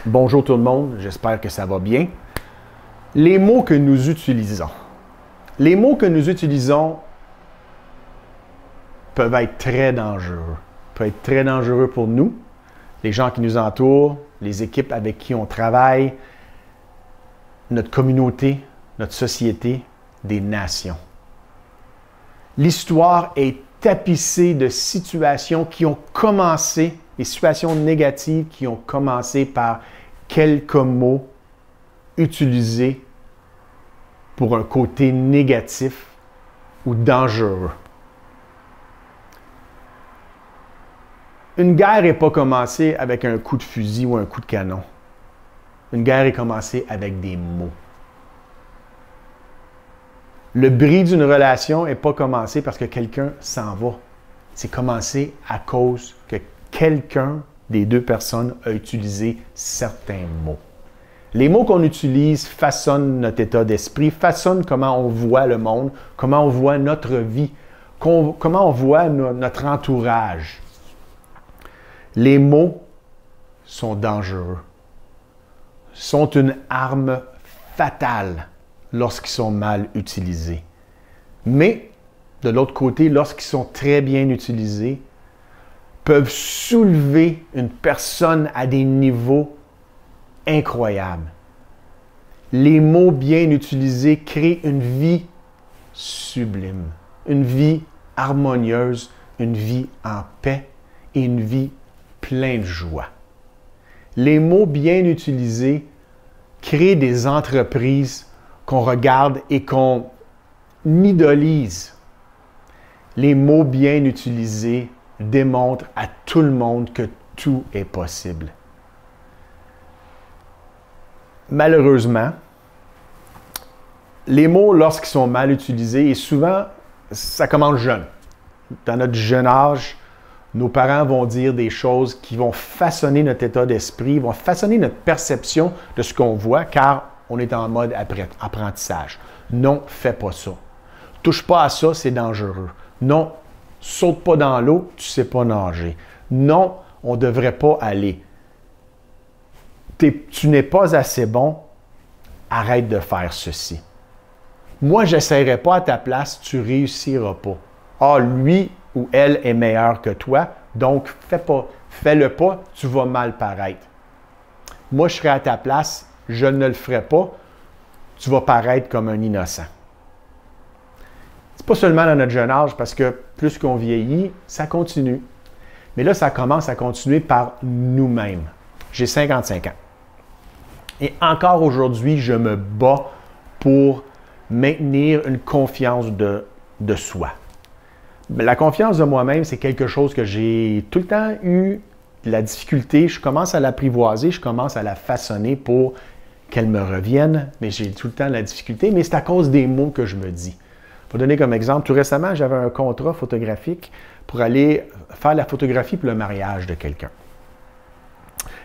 Bonjour tout le monde, j'espère que ça va bien. Les mots que nous utilisons. Les mots que nous utilisons peuvent être très dangereux. Peuvent être très dangereux pour nous, les gens qui nous entourent, les équipes avec qui on travaille, notre communauté, notre société, des nations. L'histoire est tapissée de situations qui ont commencé, des situations négatives qui ont commencé par quelques mots utilisés pour un côté négatif ou dangereux. Une guerre n'est pas commencée avec un coup de fusil ou un coup de canon. Une guerre est commencée avec des mots. Le bris d'une relation n'est pas commencé parce que quelqu'un s'en va. C'est commencé à cause que quelqu'un des deux personnes a utilisé certains mots. Les mots qu'on utilise façonnent notre état d'esprit, façonnent comment on voit le monde, comment on voit notre vie, comment on voit notre entourage. Les mots sont dangereux, sont une arme fatale lorsqu'ils sont mal utilisés. Mais, de l'autre côté, lorsqu'ils sont très bien utilisés, peuvent soulever une personne à des niveaux incroyables. Les mots bien utilisés créent une vie sublime, une vie harmonieuse, une vie en paix et une vie pleine de joie. Les mots bien utilisés créent des entreprises qu'on regarde et qu'on idolise. Les mots bien utilisés démontrent à tout le monde que tout est possible. Malheureusement, les mots, lorsqu'ils sont mal utilisés, et souvent, ça commence jeune. Dans notre jeune âge, nos parents vont dire des choses qui vont façonner notre état d'esprit, vont façonner notre perception de ce qu'on voit, car on est en mode apprentissage. Non, fais pas ça. Touche pas à ça, c'est dangereux. Non, saute pas dans l'eau, tu sais pas nager. Non, on ne devrait pas aller. Tu n'es pas assez bon, arrête de faire ceci. Moi, je n'essaierai pas à ta place, tu ne réussiras pas. Ah, lui ou elle est meilleur que toi, donc fais-le pas, tu vas mal paraître. Moi, je serai à ta place, je ne le ferai pas, tu vas paraître comme un innocent. C'est pas seulement dans notre jeune âge, parce que plus qu'on vieillit, ça continue. Mais là, ça commence à continuer par nous-mêmes. J'ai 55 ans. Et encore aujourd'hui, je me bats pour maintenir une confiance de soi. La confiance de moi-même, c'est quelque chose que j'ai tout le temps eu de la difficulté. Je commence à l'apprivoiser, je commence à la façonner pour qu'elle me revienne, mais j'ai tout le temps de la difficulté, mais c'est à cause des mots que je me dis. Pour donner comme exemple, tout récemment, j'avais un contrat photographique pour aller faire la photographie pour le mariage de quelqu'un.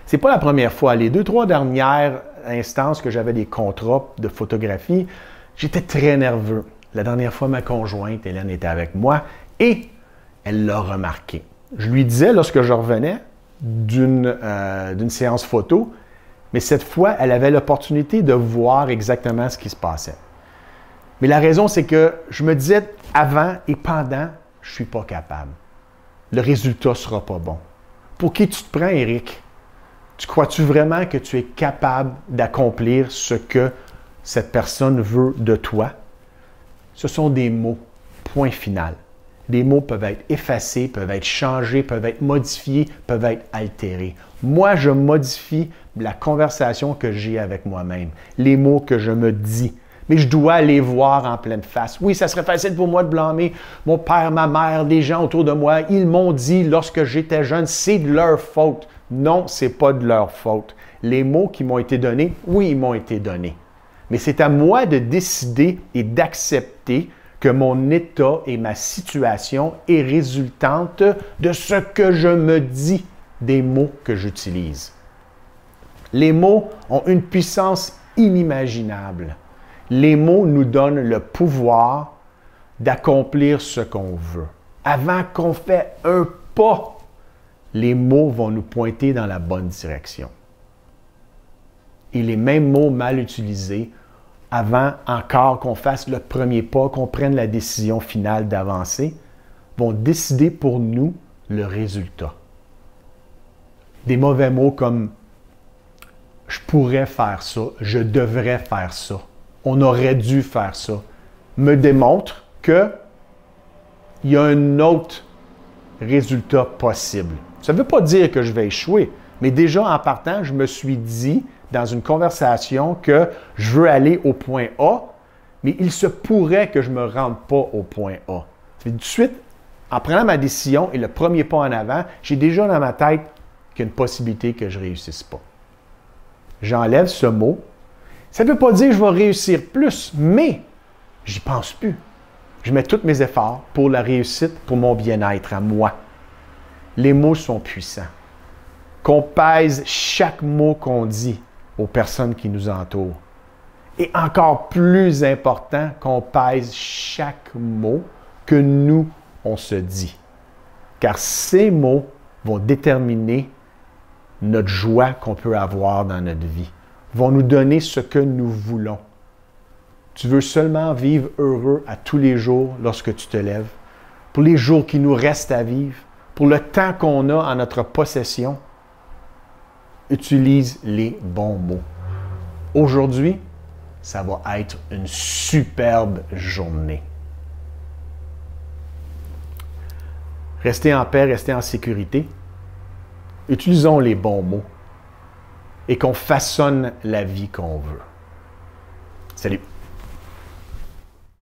C'est pas la première fois. Les 2-3 dernières instances que j'avais des contrats de photographie, j'étais très nerveux. La dernière fois, ma conjointe, Hélène, était avec moi et elle l'a remarqué. Je lui disais lorsque je revenais d'une séance photo, mais cette fois, elle avait l'opportunité de voir exactement ce qui se passait. Mais la raison, c'est que je me disais avant et pendant, je ne suis pas capable. Le résultat ne sera pas bon. Pour qui tu te prends, Éric? Tu crois-tu vraiment que tu es capable d'accomplir ce que cette personne veut de toi? Ce sont des mots, point final. Des mots peuvent être effacés, peuvent être changés, peuvent être modifiés, peuvent être altérés. Moi, je modifie la conversation que j'ai avec moi-même, les mots que je me dis. Mais je dois les voir en pleine face. Oui, ça serait facile pour moi de blâmer mon père, ma mère, les gens autour de moi. Ils m'ont dit lorsque j'étais jeune, c'est de leur faute. Non, ce n'est pas de leur faute. Les mots qui m'ont été donnés, oui, ils m'ont été donnés. Mais c'est à moi de décider et d'accepter que mon état et ma situation est résultante de ce que je me dis, des mots que j'utilise. Les mots ont une puissance inimaginable. Les mots nous donnent le pouvoir d'accomplir ce qu'on veut. Avant qu'on fait un pas, les mots vont nous pointer dans la bonne direction. et les mêmes mots mal utilisés avant encore qu'on fasse le premier pas, qu'on prenne la décision finale d'avancer, vont décider pour nous le résultat. Des mauvais mots comme « je pourrais faire ça »,« je devrais faire ça »,« on aurait dû faire ça », me démontrent qu'il y a un autre résultat possible. Ça ne veut pas dire que je vais échouer, mais déjà en partant, je me suis dit dans une conversation que je veux aller au point A, mais il se pourrait que je ne me rende pas au point A. Tout de suite, en prenant ma décision et le premier pas en avant, j'ai déjà dans ma tête qu'il y a une possibilité que je ne réussisse pas. J'enlève ce mot. Ça ne veut pas dire que je vais réussir plus, mais j'y pense plus. Je mets tous mes efforts pour la réussite, pour mon bien-être à moi. Les mots sont puissants. Qu'on pèse chaque mot qu'on dit aux personnes qui nous entourent. Et encore plus important, qu'on pèse chaque mot que nous, on se dit. Car ces mots vont déterminer notre joie qu'on peut avoir dans notre vie, vont nous donner ce que nous voulons. Tu veux seulement vivre heureux à tous les jours lorsque tu te lèves, pour les jours qui nous restent à vivre, pour le temps qu'on a en notre possession. Utilise les bons mots. Aujourd'hui, ça va être une superbe journée. Restez en paix, restez en sécurité. Utilisons les bons mots et qu'on façonne la vie qu'on veut. Salut!